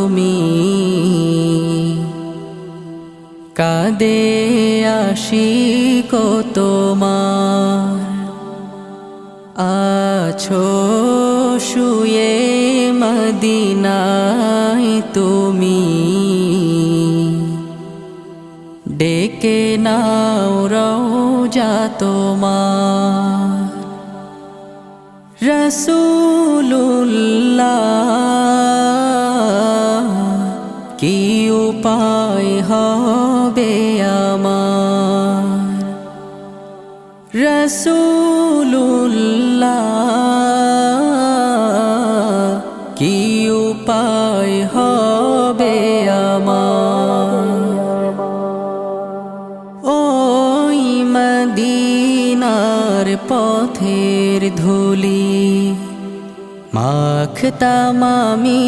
তুমি, কাঁদে আশিক তোমার। আছো শুয়ে মদিনায় তুমি, ডেকে নাও রওজা তোমার। রাসূলুল্লাহ কি উপায় হবে আমার, রাসূলুল্লাহ কি উপায় হবে আমার। ওই মদিনার পথের ধুলি মাখতাম আমি